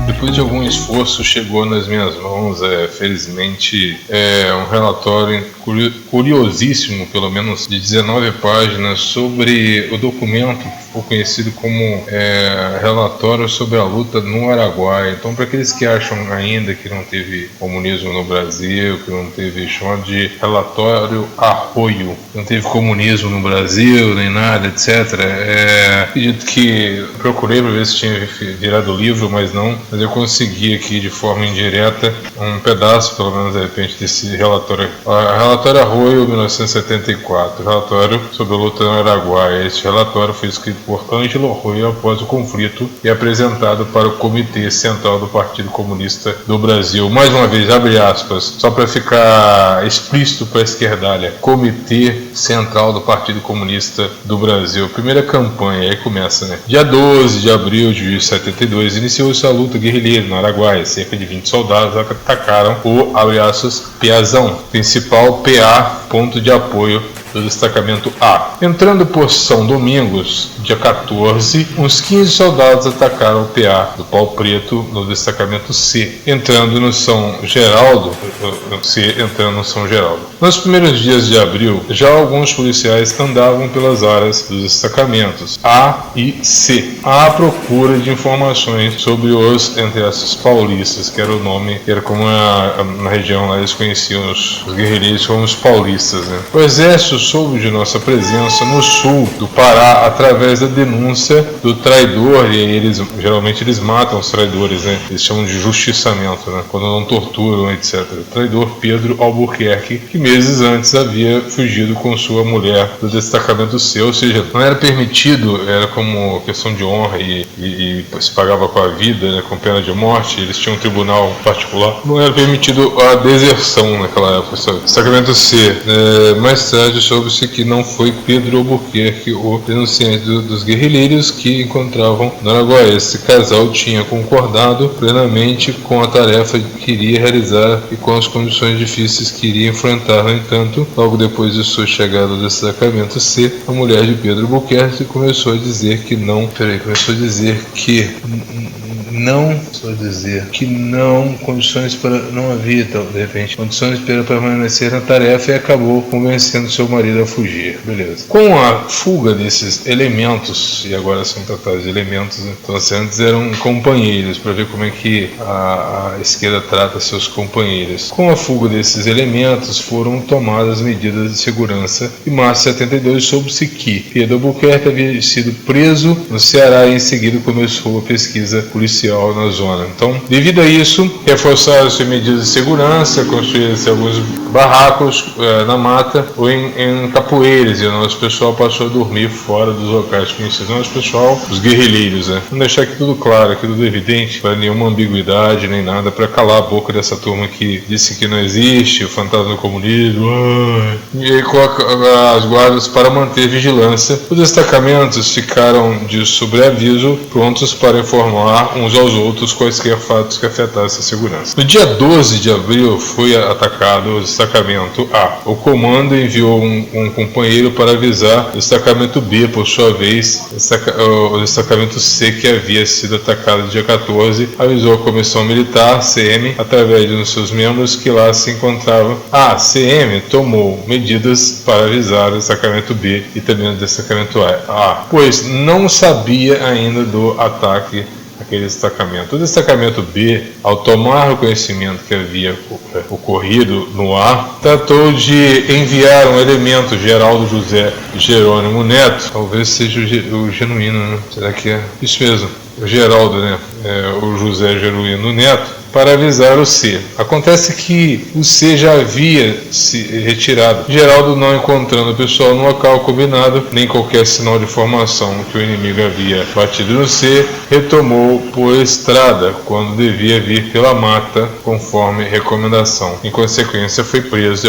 Depois de algum esforço, chegou nas minhas mãos, felizmente, um relatório curiosíssimo, pelo menos de 19 páginas, sobre o documento conhecido como relatório sobre a luta no Araguaia. Então, para aqueles que acham ainda que não teve comunismo no Brasil, que não teve, chamado de relatório Arroio, não teve comunismo no Brasil, nem nada, etc. Acredito que procurei para ver se tinha virado livro, mas eu consegui aqui de forma indireta um pedaço, pelo menos de repente, desse relatório. Relatório Arroio, 1974, relatório sobre a luta no Araguaia. Este relatório foi escrito por Ângelo Arroio após o conflito e apresentado para o Comitê Central do Partido Comunista do Brasil. Mais uma vez, abre aspas, só para ficar explícito para a esquerdalha. Comitê Central do Partido Comunista do Brasil. Primeira campanha, aí começa, né? Dia 12 de abril de 72, iniciou-se a luta guerrilheira no Araguaia. Cerca de 20 soldados atacaram o, abre aspas, Piazão, principal PA, ponto de apoio do destacamento A. Entrando por São Domingos, dia 14, uns 15 soldados atacaram o PA do Pau Preto no destacamento C, entrando no São Geraldo. Nos primeiros dias de abril, já alguns policiais andavam pelas áreas dos destacamentos A e C, à procura de informações sobre os, entre aspas, paulistas, que era o nome, que era como na região lá eles conheciam os guerrilheiros como os paulistas, né? O exército soube de nossa presença no sul do Pará através da denúncia do traidor, e aí geralmente eles matam os traidores, né? Eles chamam de justiçamento, né? Quando não torturam, etc. O traidor Pedro Albuquerque, que meses antes havia fugido com sua mulher do destacamento C, ou seja, não era permitido, era como questão de honra e se pagava com a vida, né? Com pena de morte, eles tinham um tribunal particular, não era permitido a deserção naquela época, sabe? Destacamento C, mais tarde soube-se que não foi Pedro Albuquerque o denunciante dos guerrilheiros que encontravam no Araguaia. Esse casal tinha concordado plenamente com a tarefa que iria realizar e com as condições difíceis que iria enfrentar. No entanto, logo depois de sua chegada ao destacamento C, a mulher de Pedro Albuquerque começou a dizer que não, condições para, não havia, de repente, condições para permanecer na tarefa, e acabou convencendo seu marido a fugir. Beleza. Com a fuga desses elementos, e agora são tratados de elementos, então antes eram companheiros, para ver como é que a esquerda trata seus companheiros. Com a fuga desses elementos, foram tomadas medidas de segurança. Em março de 72, soube-se que Pedro Albuquerque havia sido preso no Ceará e em seguida começou a pesquisa policial na zona. Então, devido a isso, reforçaram-se medidas de segurança, construíram-se alguns barracos na mata ou em capoeiras, e o nosso pessoal passou a dormir fora dos locais conhecidos. O nosso pessoal, os guerrilheiros, né? Vamos deixar aqui tudo claro, aqui tudo evidente, para nenhuma ambiguidade nem nada, para calar a boca dessa turma que disse que não existe o fantasma do comunismo, e aí coloca as guardas para manter vigilância. Os destacamentos ficaram de sobreaviso, prontos para informar uns aos outros quaisquer fatos que afetassem a segurança. No dia 12 de abril foi atacado o destacamento A. O comando enviou um companheiro para avisar o destacamento B, por sua vez, o destacamento C, que havia sido atacado no dia 14, avisou a Comissão Militar, CM, através de um de seus membros que lá se encontravam. A CM tomou medidas para avisar o destacamento B e também o destacamento A, pois não sabia ainda do ataque aquele destacamento. O destacamento B, ao tomar o conhecimento que havia ocorrido no A, tratou de enviar um elemento, Geraldo José Jerônimo Neto, talvez seja o genuíno, né? Será que é? Isso mesmo, o Geraldo, né? O José Jerônimo Neto, para avisar o C. Acontece que o C já havia se retirado, Geraldo não encontrando o pessoal no local combinado, nem qualquer sinal de formação que o inimigo havia batido no C, retomou por estrada, quando devia vir pela mata, conforme recomendação. Em consequência, foi preso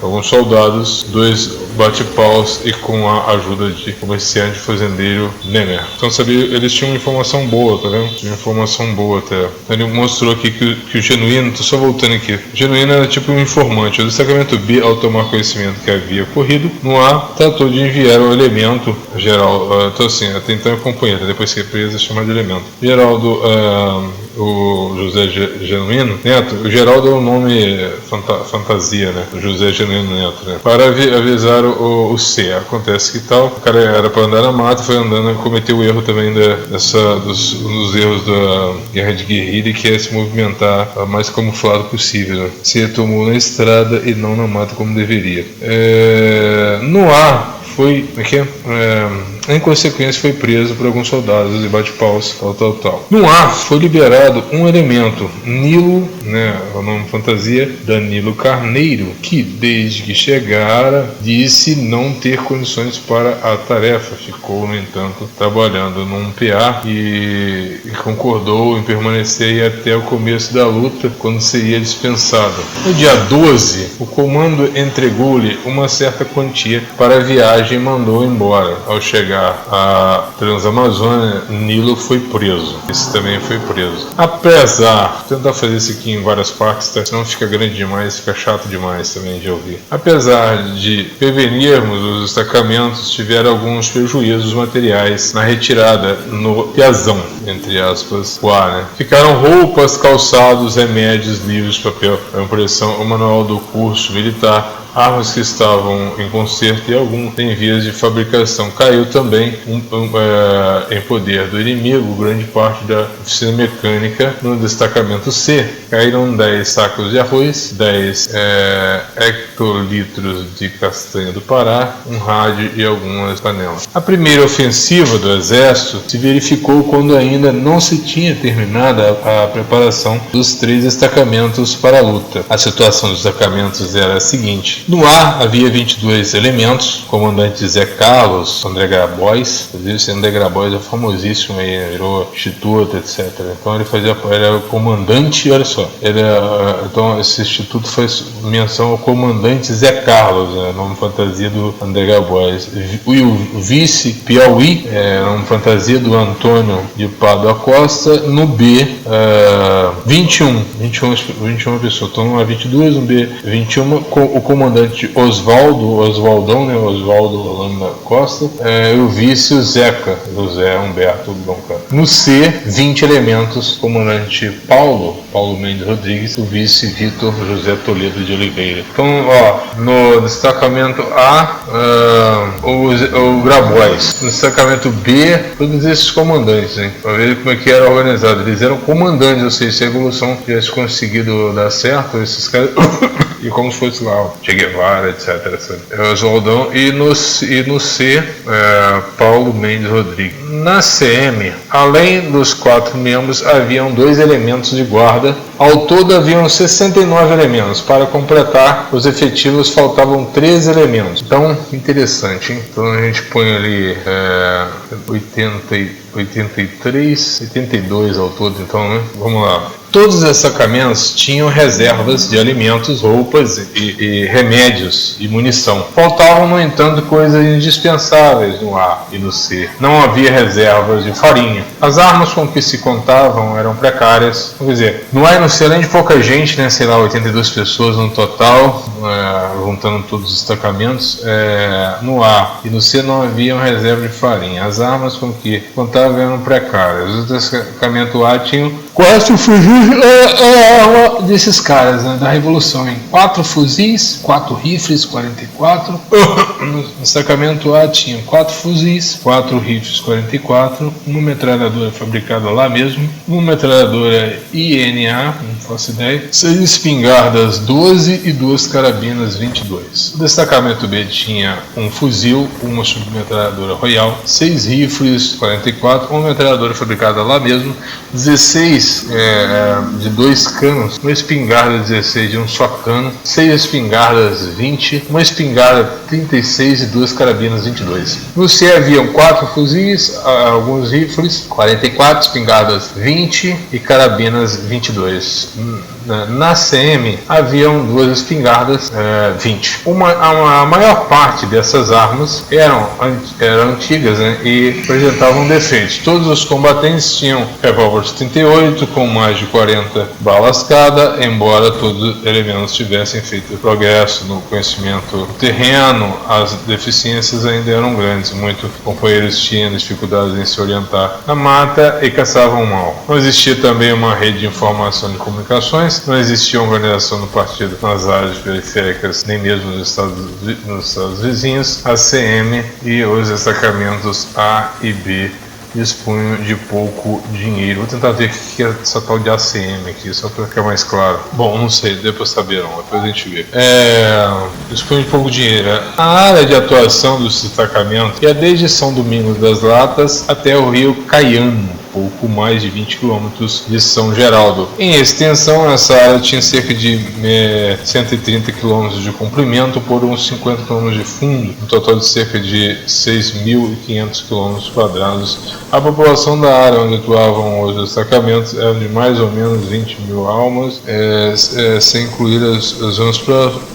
alguns soldados, 2 bate-paus e com a ajuda de comerciante fazendeiro Nemer. Então, eles tinham uma informação boa, tá vendo? Tinha uma informação boa até. Ele mostrou aqui que o genuíno, tô só voltando aqui, o genuíno era tipo um informante. O destacamento B, ao tomar conhecimento que havia ocorrido no A, tratou de enviar um elemento geral, então assim, até então é companheiro, depois que é preso é chamado de elemento. Geraldo o José Genuíno Neto, o Geraldo é um nome fantasia, né? O José Genuíno Neto, né? Para avisar o C. Acontece que tal, o cara era para andar na mata, foi andando e cometeu o erro também dos erros da guerra de guerrilha, que é se movimentar o mais camuflado possível, né? Se tomou na estrada e não na mata como deveria. No ar foi, em consequência foi preso por alguns soldados e bate-paus, tal. No ar foi liberado um elemento, Nilo, né, o nome fantasia, Danilo Carneiro, que desde que chegara disse não ter condições para a tarefa. Ficou, no entanto, trabalhando num PA e concordou em permanecer até o começo da luta, quando seria dispensado. No dia 12, o comando entregou-lhe uma certa quantia para a viagem e mandou embora. Ao chegar a Transamazônia, Nilo foi preso. Esse também foi preso. Apesar, vou tentar fazer isso aqui em várias partes, tá? Senão fica grande demais, fica chato demais também de ouvir. Apesar de prevenirmos, os destacamentos tiveram alguns prejuízos materiais na retirada no Piazão, entre aspas, o ar, né? Ficaram roupas, calçados, remédios, livros, papel, a impressão, o manual do curso militar, armas que estavam em conserto e algum em vias de fabricação. Caiu também em poder do inimigo grande parte da oficina mecânica. No destacamento C, caíram 10 sacos de arroz, 10 hectolitros de castanha do Pará, um rádio e algumas panelas. A primeira ofensiva do exército se verificou quando ainda não se tinha terminado a preparação dos 3 destacamentos para a luta. A situação dos destacamentos era a seguinte: no ar havia 22 elementos, comandante Zé Carlos, André Grabois. Inclusive esse André Grabois é famosíssimo, aí virou instituto, etc. Então ele era o comandante, olha só, então esse instituto faz menção ao comandante Zé Carlos, nome fantasia do André Grabois. O vice Piauí, nome fantasia do Antônio de Pádua Costa. No B, 21 pessoas, então no A 22, no B 21, o comandante Oswaldão, né, Oswaldo Holanda Costa, o vice o Zeca, José Humberto Bronca. No C, 20 elementos, comandante Paulo Mendes Rodrigues, o vice Vitor José Toledo de Oliveira. Então, no destacamento A, o Grabois. No destacamento B, todos esses comandantes, hein, para ver como é que era organizado. Eles eram comandantes, ou seja, se a evolução tivesse conseguido dar certo, esses caras e como se fosse lá Che Guevara, etc. Oswaldão. E no C, Paulo Mendes Rodrigues. Na CM, além dos 4 membros, haviam 2 elementos de guarda. Ao todo haviam 69 elementos. Para completar os efetivos faltavam 13 elementos. Então, interessante, hein? Então a gente põe ali 82 ao todo, então, né? Vamos lá. Todos os destacamentos tinham reservas de alimentos, roupas e remédios e munição. Faltavam, no entanto, coisas indispensáveis no A e no C. Não havia reservas de farinha. As armas com que se contavam eram precárias. Quer dizer, no A e no C, além de pouca gente, né, sei lá, 82 pessoas no total, juntando todos os destacamentos, no A e no C não haviam reserva de farinha. As armas com que contavam eram precárias. Os destacamentos A tinham 4 fuzis, a arma desses caras, né, da Revolução, em 4 fuzis, 4 rifles 44. No destacamento A tinha 4 fuzis, 4 rifles 44, uma metralhadora fabricada lá mesmo, uma metralhadora INA, não faço ideia, 6 espingardas 12 e 2 carabinas 22. O destacamento B tinha um fuzil, uma submetralhadora Royal, 6 rifles 44, uma metralhadora fabricada lá mesmo, 16 de 2 canos, uma espingarda 16 de um só cano, 6 espingardas 20, uma espingarda 36 e 2 carabinas 22. No C haviam 4 fuzis, alguns rifles 44, espingardas 20 e carabinas 22. Na CM haviam 2 espingardas 20. A maior parte dessas armas eram antigas, né, e apresentavam defeitos. Todos os combatentes tinham revólver 38 com mágico 40 balas cada, embora todos os elementos tivessem feito progresso no conhecimento terreno, as deficiências ainda eram grandes. Muitos companheiros tinham dificuldades em se orientar na mata e caçavam mal. Não existia também uma rede de informação e comunicações, não existia organização do partido nas áreas periféricas, nem mesmo nos estados vizinhos. A CM e os destacamentos A e B dispunham de pouco dinheiro. Vou tentar ver o que é essa tal de ACM aqui, só para ficar mais claro. Bom, não sei, depois saberão, depois a gente vê. Dispunham de pouco dinheiro. A área de atuação dos destacamentos ia desde São Domingos das Latas até o rio Caiano, pouco mais de 20 quilômetros de São Geraldo. Em extensão, essa área tinha cerca de 130 quilômetros de comprimento por uns 50 quilômetros de fundo, um total de cerca de 6.500 quilômetros quadrados. A população da área onde atuavam os destacamentos era de mais ou menos 20 mil almas, sem incluir as zonas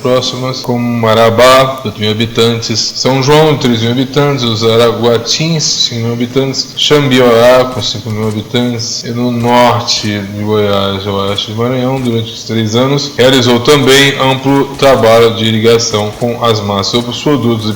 próximas, como Marabá, 8 mil habitantes, São João, 3 mil habitantes, os Araguatins, 5 mil habitantes, Xambioá, com 5 mil habitantes, e no norte de Goiás e oeste de Maranhão, durante os 3 anos, realizou também amplo trabalho de irrigação com as massas. Os produtos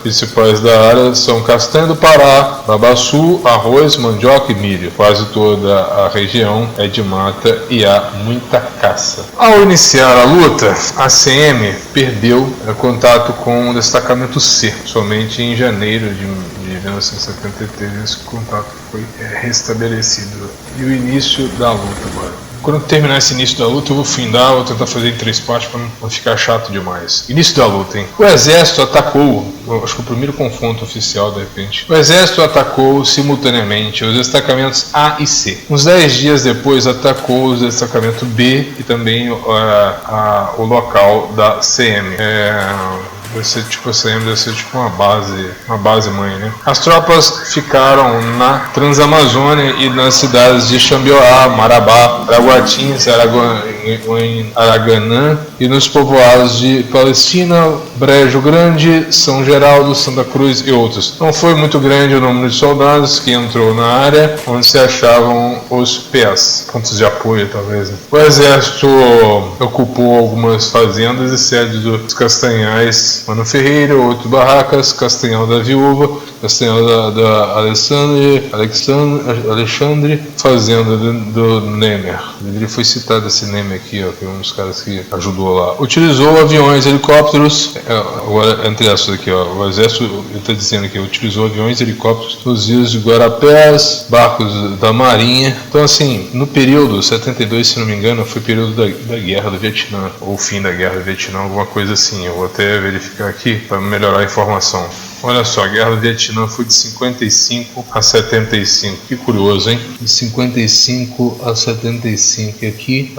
principais da área são castanha do Pará, babaçu, arroz, mandioca e milho. Quase toda a região é de mata e há muita caça. Ao iniciar a luta, a CM perdeu contato com o destacamento C. Somente em janeiro de 1973 esse contato foi restabelecido. E o início da luta agora. Quando terminar esse início da luta, eu vou findar, vou tentar fazer em 3 partes para não ficar chato demais. Início da luta, hein? O exército atacou, acho que o primeiro confronto oficial, de repente. O exército atacou simultaneamente os destacamentos A e C. Uns 10 dias depois, atacou os destacamentos B e também o local da CM. Deve ser tipo uma base mãe, né? As tropas ficaram na Transamazônia e nas cidades de Xambioá, Marabá, Araguatins, Araganã e nos povoados de Palestina, Brejo Grande, São Geraldo, Santa Cruz e outros. Não foi muito grande o número de soldados que entrou na área onde se achavam os PES, pontos de apoio talvez. Né? O exército ocupou algumas fazendas e sedes dos Castanhais, Mano Ferreira, outro Barracas, Castanhal da Viúva, Castanhal da Alexandre, fazenda do Nemer. Ele foi citado esse Nemer aqui, ó, que é um dos caras que ajudou lá. Utilizou aviões, helicópteros, agora entre essas aqui, ó, o exército está dizendo aqui, utilizou aviões, helicópteros nos rios de Guarapés, barcos da Marinha. Então assim, no período 72, se não me engano, foi o período da Guerra do Vietnã, ou fim da Guerra do Vietnã, alguma coisa assim. Eu vou até verificar aqui para melhorar a informação. Olha só, a Guerra do Vietnã foi de 55 a 75. Que curioso, hein? De 55 a 75 aqui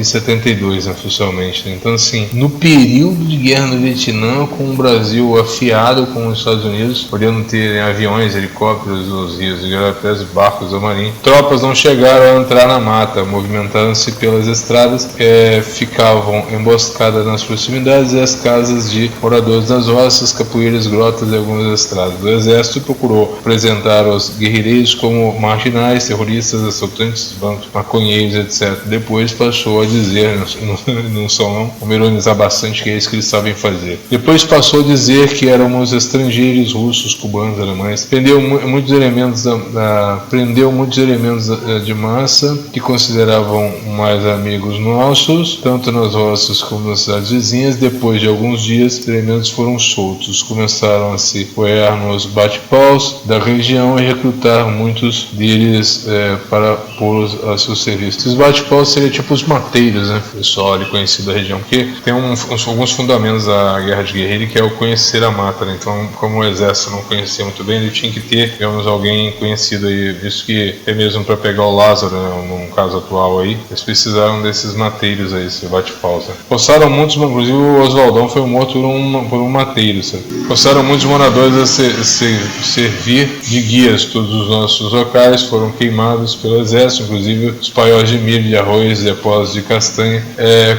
72, oficialmente. Né? Então, assim, no período de Guerra no Vietnã, com o Brasil afiado com os Estados Unidos, podendo ter aviões, helicópteros nos rios de Guarapés e barcos da Marinha, tropas não chegaram a entrar na mata, movimentando-se pelas estradas, ficavam emboscadas nas proximidades e as casas de moradores das roças, capoeiras, grotas e algumas estradas. O exército procurou apresentar os guerrilheiros como marginais, terroristas, assaltantes, bancos, maconheiros, etc. Depois passou a dizer, não são como ironizar bastante, que é isso que eles sabem fazer. Depois passou a dizer que éramos estrangeiros, russos, cubanos, alemães. Prendeu muitos elementos de massa que consideravam mais amigos nossos, tanto nas roças como nas cidades vizinhas. Depois de alguns dias, elementos foram soltos. Começaram a se apoiar nos bate-paus da região e recrutar muitos deles para pô-los a seu serviço. Esses bate-paus seriam tipo os mateiros, né? Pessoal ali conhecido da região, porque tem alguns fundamentos da guerra de guerrilha, que é o conhecer a mata, né? Então, como o exército não conhecia muito bem, ele tinha que ter, digamos, alguém conhecido aí, visto que até mesmo para pegar o Lázaro, né, num caso atual aí, eles precisaram desses mateiros aí, esses bate-paus. Né? Forçaram muitos, inclusive o Oswaldão foi morto por um mateiro, sabe? Forçaram muitos moradores a servir de guias. Todos os nossos locais foram queimados pelo exército, inclusive os paióis de milho, de arroz e depósitos de castanha.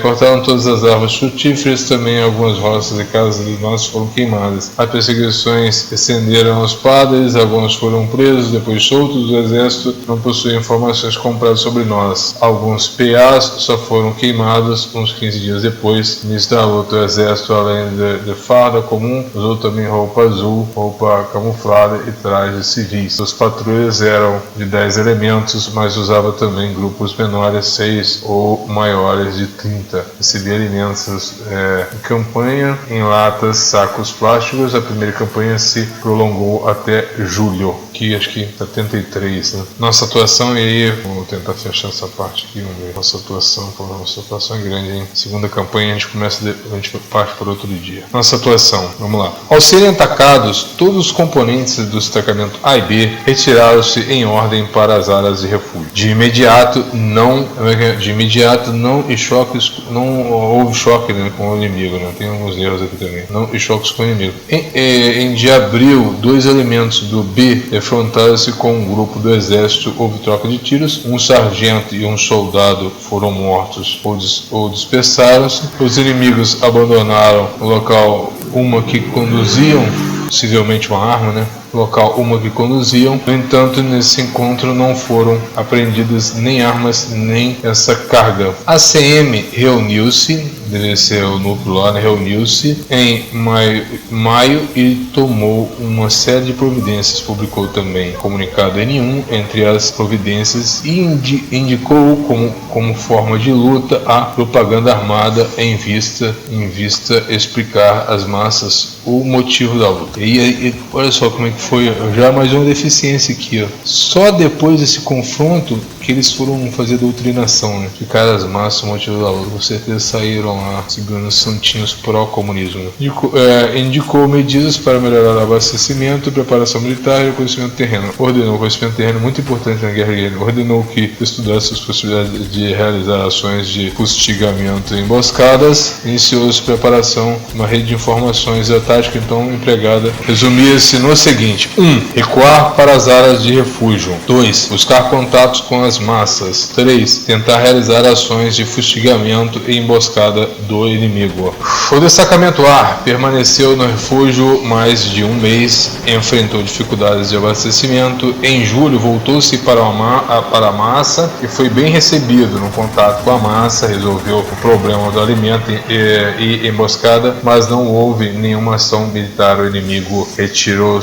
Cortaram todas as árvores frutíferas, também algumas roças e casas de nós foram queimadas. As perseguições estenderam aos padres, alguns foram presos, depois soltos. O exército não possuía informações compradas sobre nós. Alguns PAs só foram queimados uns 15 dias depois. Nisso da luta, o exército, além de farda comum, usou também roupa azul, roupa camuflada e trajes civis. Os patrulhas eram de 10 elementos, mas usava também grupos menores, 6 ou maiores de 30. Recebia alimentos em campanha, em latas, sacos plásticos. A primeira campanha se prolongou até julho, que acho que 73, né? Nossa atuação, e aí vou tentar fechar essa parte aqui, vamos ver. Nossa atuação é grande, hein? Segunda campanha a gente parte por outro dia. Nossa atuação, vamos lá. Ao serem atacados, todos os componentes do destacamento A e B retiraram-se em ordem para as áreas de refúgio. De imediato não houve choque, né, com o inimigo, né? Tem alguns erros aqui também. Não e choques com o inimigo. Em de abril, 2 elementos do B defrontaram-se com um grupo do exército. Houve troca de tiros. Um sargento e um soldado foram mortos ou dispersaram-se. Os inimigos abandonaram o local, uma que conduziam, possivelmente uma arma, né? Local, uma que conduziam. No entanto, nesse encontro não foram apreendidas nem armas, nem essa carga. A CM reuniu-se, deve ser o núcleo lá, né? Reuniu-se em maio e tomou uma série de providências. Publicou também comunicado N1 entre as providências e indicou como forma de luta a propaganda armada em vista explicar às massas o motivo da luta. E olha só como é que foi, já mais uma deficiência aqui, ó. Só depois desse confronto que eles foram fazer doutrinação, né? Ficaram as massas o motivo da luta. Com certeza saíram lá seguindo os santinhos pró-comunismo, né? Indicou medidas para melhorar o abastecimento, preparação militar e reconhecimento terreno. Ordenou, conhecimento terreno muito importante na guerra guerrilha. Ordenou que estudasse as possibilidades de realizar ações de fustigamento e emboscadas. Iniciou-se preparação de uma rede de informações. A tática então empregada resumia-se no seguinte: 1. Recuar para as áreas de refúgio. 2. Buscar contatos com as massas. 3. Tentar realizar ações de fustigamento e emboscada do inimigo. O destacamento A permaneceu no refúgio mais de um mês, enfrentou dificuldades de abastecimento. Em julho voltou-se para a massa e foi bem recebido no contato com a massa, resolveu o problema do alimento e emboscada, mas não houve nenhuma ação militar. O inimigo retirou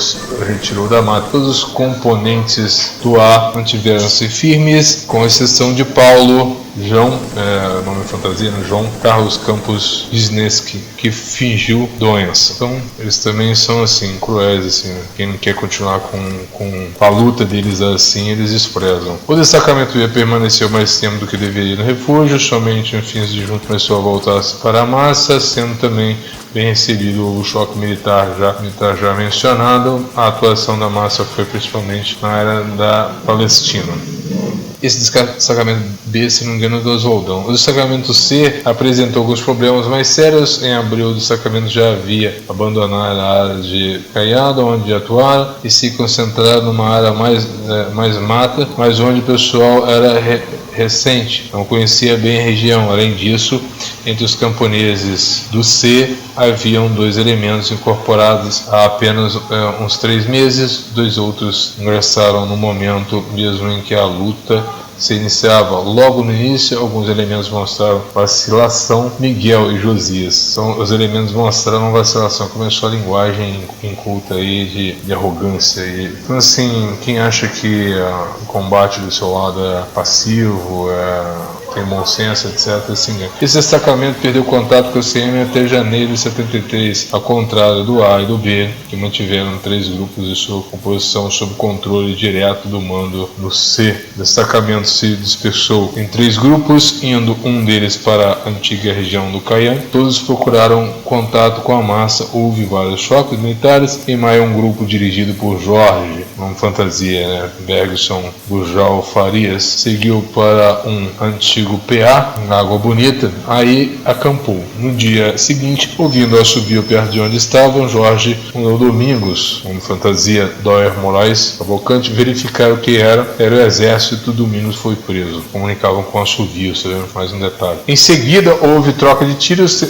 da mata. Todos os componentes do A mantiveram-se firmes, com exceção de Paulo, nome fantasia, né? João Carlos Campos Wisniewski, que fingiu doença. Então, eles também são assim, cruéis, assim, né? Quem não quer continuar com a luta deles assim, eles desprezam. O destacamento B permaneceu mais tempo do que deveria no refúgio, somente em fins de junho começou a voltar-se para a massa, sendo também bem recebido o choque militar já mencionado. A atuação da massa foi principalmente na área da Palestina. Esse destacamento B, se não me engano, é do Oswaldão. O destacamento C apresentou alguns problemas mais sérios. Em abril, o destacamento já havia abandonado a área de Caiado, onde atuaram, e se concentrar numa área mais mata, mas onde o pessoal era recente, não conhecia bem a região. Além disso, entre os camponeses do C, haviam 2 elementos incorporados há apenas uns 3 meses. 2 outros ingressaram no momento mesmo em que a luta se iniciava. Logo no início, alguns elementos mostraram vacilação. Miguel e Josias. Então, os elementos mostraram vacilação. Começou a linguagem inculta aí de arrogância. Então, assim, quem acha que o combate do seu lado é passivo, tem bom senso, etc. Assim, esse destacamento perdeu contato com o CM até janeiro de 73, ao contrário do A e do B, que mantiveram 3 grupos de sua composição sob controle direto do mando no C. O destacamento se dispersou em 3 grupos, indo um deles para a antiga região do Caian. Todos procuraram contato com a massa. Houve vários choques militares. Em maio, um grupo dirigido por Jorge, uma fantasia, né? Bergson Gurjal Farias, seguiu para um antigo antigo PA, na Água Bonita, aí acampou. No dia seguinte, ouvindo o assobio perto de onde estavam, Jorge mandou Domingos, um fantasia Doer Moraes Cavalcante, verificar o que era o exército. Domingos foi preso. Comunicavam com assovio, sabemos mais um detalhe. Em seguida, houve troca de tiros,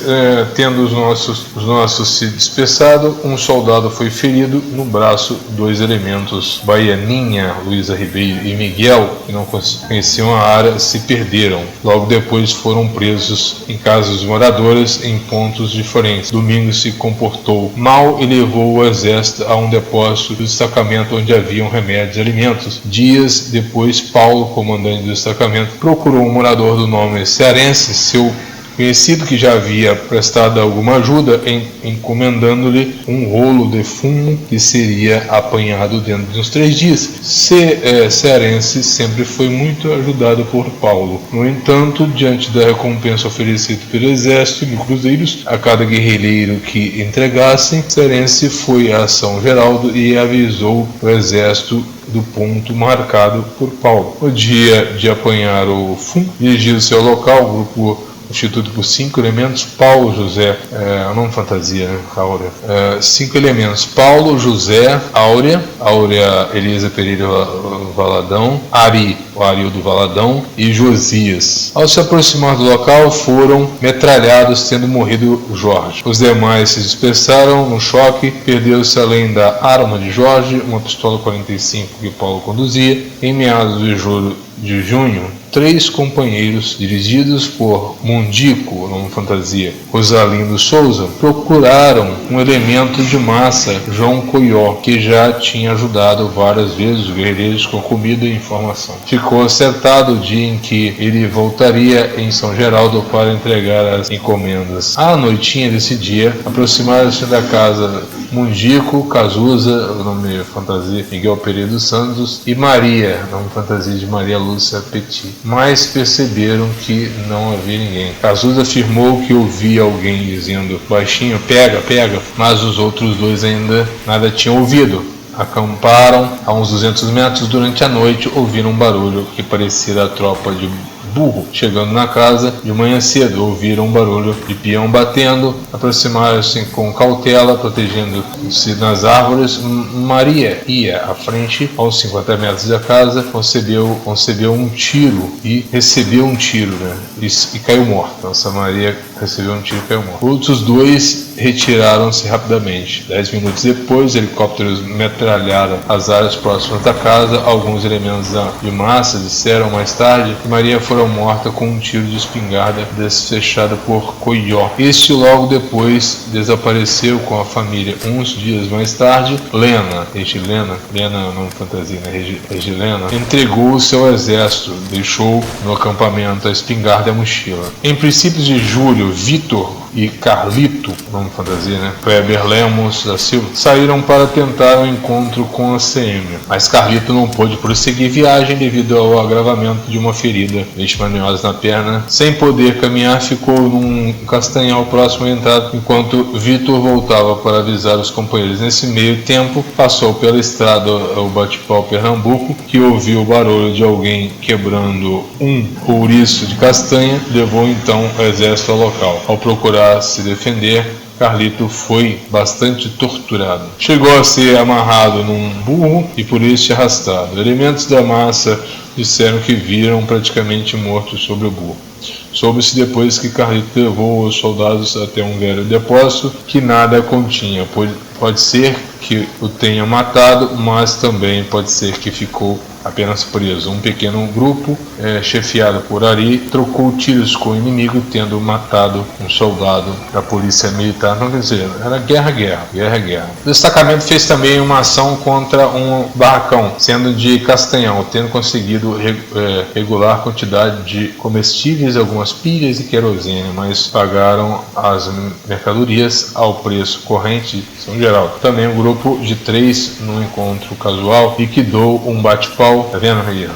tendo os nossos se dispersado. Um soldado foi ferido no braço. 2 elementos, Baianinha, Luísa Ribeiro e Miguel, que não conheciam a área, se perderam. Logo depois foram presos em casas dos moradores em pontos diferentes. Domingos se comportou mal e levou o exército a um depósito do destacamento onde haviam remédios e alimentos. Dias depois, Paulo, comandante do destacamento, procurou um morador do nome Cearense, seu conhecido, que já havia prestado alguma ajuda, encomendando-lhe um rolo de fumo que seria apanhado dentro de uns 3 dias. Cearense sempre foi muito ajudado por Paulo. No entanto, diante da recompensa oferecida pelo exército de cruzeiros a cada guerrilheiro que entregassem, Cearense foi a São Geraldo e avisou o exército do ponto marcado por Paulo. No dia de apanhar o fumo, dirigiu-se ao local, o grupo constituído por 5 elementos: Paulo, José, nome fantasia, né? Áurea. 5 elementos: Paulo, José, Áurea, Elisa Pereira Valadão, Ari, o Arildo Valadão e Josias. Ao se aproximar do local, foram metralhados, tendo morrido Jorge. Os demais se dispersaram no choque. Perdeu-se, além da arma de Jorge, uma pistola 45 que Paulo conduzia. Em meados de junho, 3 companheiros, dirigidos por Mundico, nome fantasia, Rosalindo Souza, procuraram um elemento de massa, João Coió, que já tinha ajudado várias vezes os guerreiros com comida e informação. Ficou acertado o dia em que ele voltaria em São Geraldo para entregar as encomendas. À noitinha desse dia, aproximaram-se da casa Mundico, Cazuza, o nome fantasia Miguel Pereira dos Santos, e Maria, nome fantasia de Maria Lúcia Petit, mas perceberam que não havia ninguém. Cazuza afirmou que ouvia alguém dizendo baixinho: pega, pega, mas os outros 2 ainda nada tinham ouvido. Acamparam a uns 200 metros. Durante a noite ouviram um barulho que parecia da tropa de burro. Chegando na casa de manhã cedo, ouviram um barulho de peão batendo. Aproximaram-se com cautela, protegendo-se nas árvores. Maria ia à frente, aos 50 metros da casa, concebeu um tiro e recebeu um tiro, e caiu morta. Nossa Maria recebeu um tiro e caiu morta. Outros 2 retiraram-se rapidamente. 10 minutos depois, helicópteros metralharam as áreas próximas da casa. Alguns elementos de massa disseram mais tarde que Maria fora morta com um tiro de espingarda desfechado por Coió. Este logo depois desapareceu com a família. Uns dias mais tarde, Regilena, não fantasia, né? Regilena, entregou-se ao exército, deixou no acampamento a espingarda e a mochila. Em princípios de julho, Vitor e Carlito, nome fantasia, né? Weber Lemos da Silva, saíram para tentar um encontro com a CM, mas Carlito não pôde prosseguir viagem devido ao agravamento de uma ferida leishmaniosa na perna. Sem poder caminhar, ficou num castanhal próximo à entrada, enquanto Vitor voltava para avisar os companheiros. Nesse meio tempo, passou pela estrada o bate-pau Pernambuco, que ouviu o barulho de alguém quebrando um ouriço de castanha. Levou então o exército ao local. Ao procurar se defender, Carlito foi bastante torturado. Chegou a ser amarrado num burro e por isso arrastado. Elementos da massa disseram que viram praticamente morto sobre o burro. Soube-se depois que Carlito levou os soldados até um velho depósito que nada continha. Pode ser que o tenha matado, mas também pode ser que ficou apenas preso. Um pequeno grupo, chefiado por Ari, trocou tiros com o inimigo, tendo matado um soldado da polícia militar. Não, quer dizer, era guerra. O destacamento fez também uma ação contra um barracão, sendo de Castanhal, tendo conseguido regular quantidade de comestíveis, algumas pilhas e querosene, mas pagaram as mercadorias ao preço corrente de São Geraldo. Também um grupo de 3, num encontro casual, liquidou um bate-pau. Tá vendo aí?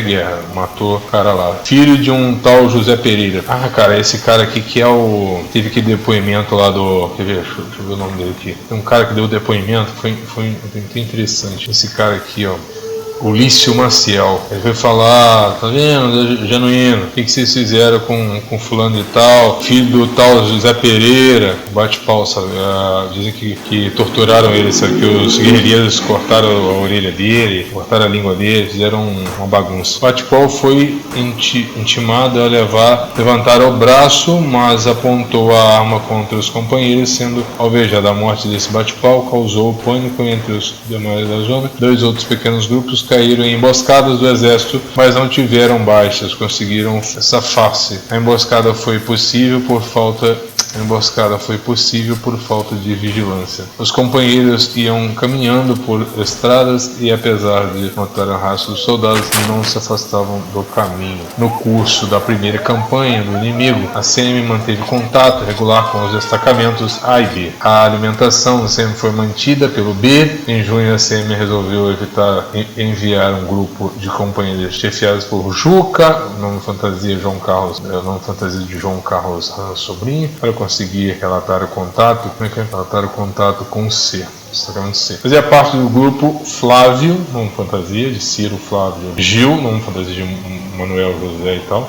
Guerra. Matou o cara lá. Filho de um tal José Pereira. Ah, cara, esse cara aqui que é o... Teve aquele depoimento lá do... Quer ver? Deixa eu ver o nome dele aqui. Tem um cara que deu depoimento. Foi interessante. Esse cara aqui, ó. Ulício Maciel. Ele foi falar, tá vendo, Genuíno, o que vocês fizeram com fulano de tal, filho do tal José Pereira, bate-pau, sabe? Dizem que torturaram ele, sabe? Que os guerrilheiros cortaram a orelha dele, cortaram a língua dele, fizeram uma bagunça. Bate-pau foi intimado a levantar o braço, mas apontou a arma contra os companheiros, sendo alvejado. A morte desse bate-pau causou pânico entre os demais da zona. 2 outros pequenos grupos caíram em emboscadas do exército, mas não tiveram baixas, conseguiram safar-se. A emboscada foi possível por falta de vigilância. Os companheiros iam caminhando por estradas e, apesar de notar o rastro dos soldados, não se afastavam do caminho. No curso da primeira campanha do inimigo, a CM manteve contato regular com os destacamentos A e B. A alimentação sempre foi mantida pelo B. Em junho, a CM resolveu enviar um grupo de companheiros chefiados por Juca, nome fantasia de João Carlos Sobrinho, para conseguir relatar o contato com C. Destacamento C. Fazia parte do grupo Flávio, nome fantasia de Ciro Flávio Gil, nome fantasia de Manuel José e tal.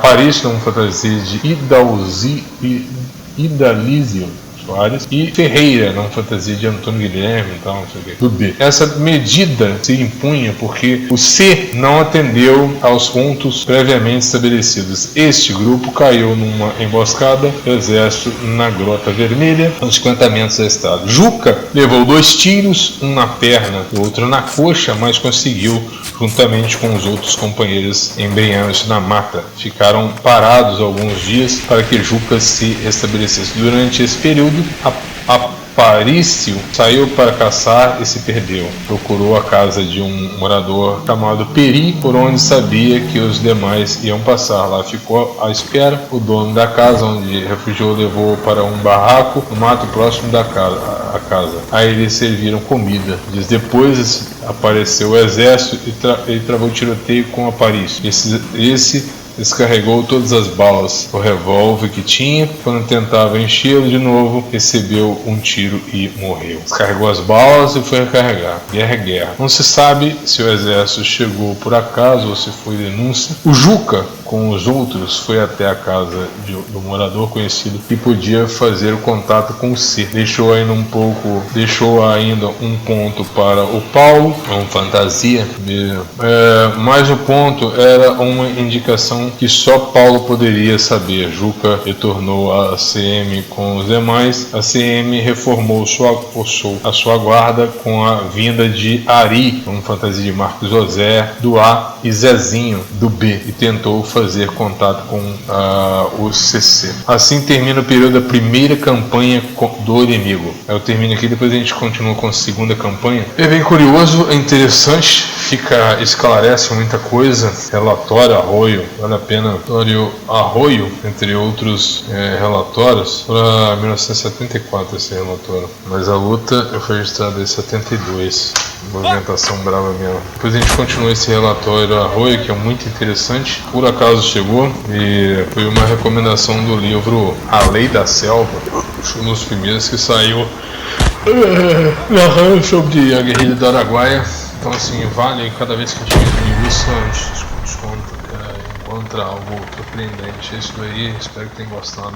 Paris, nome fantasia de Idalísio Soares, e Ferreira, não fantasia de Antônio Guilherme e tal, não sei o que, do B. Essa medida se impunha porque o C não atendeu aos pontos previamente estabelecidos. Este grupo caiu numa emboscada do exército na Grota Vermelha, aos 50 metros da estrada. Juca levou 2 tiros, um na perna e outro na coxa, mas conseguiu, juntamente com os outros companheiros, embrenhar-se na mata. Ficaram parados alguns dias para que Juca se restabelecesse. Durante esse período, Aparício saiu para caçar e se perdeu. Procurou a casa de um morador chamado Peri, por onde sabia que os demais iam passar. Lá ficou à espera. O dono da casa onde refugiou levou para um barraco no mato próximo da casa. Aí eles serviram comida. Dias depois apareceu o exército e travou tiroteio com Aparício. Esse descarregou todas as balas do revólver que tinha. Quando tentava enchê-lo de novo, recebeu um tiro e morreu. Descarregou as balas e foi recarregar. Guerra. Não se sabe se o exército chegou por acaso ou se foi denúncia. O Juca, com os outros, foi até a casa do morador conhecido que podia fazer o contato com o C. Deixou ainda um ponto para o Paulo, uma fantasia mesmo. Mas o ponto era uma indicação que só Paulo poderia saber. Juca retornou à CM com os demais. A CM reformou a sua guarda com a vinda de Ari, uma fantasia de Marcos José, do A, e Zezinho, do B, e tentou fazer contato com o CC. Assim termina o período da primeira campanha do inimigo. Eu termino aqui, depois a gente continua com a segunda campanha. É bem curioso, é interessante, esclarece muita coisa. Relatório Arroio, vale a pena. Relatório Arroio, entre outros relatórios, para 1974 esse relatório. Mas a luta foi registrada em 72. Movimentação brava mesmo. Depois a gente continua esse relatório Arroio, que é muito interessante. Por acaso chegou e foi uma recomendação do livro A Lei da Selva, um dos primeiros que saiu narrando sobre a guerrilha do Araguaia. Então assim, vale, cada vez que a gente vê isso, a gente encontra algo surpreendente. É isso daí, espero que tenham gostado.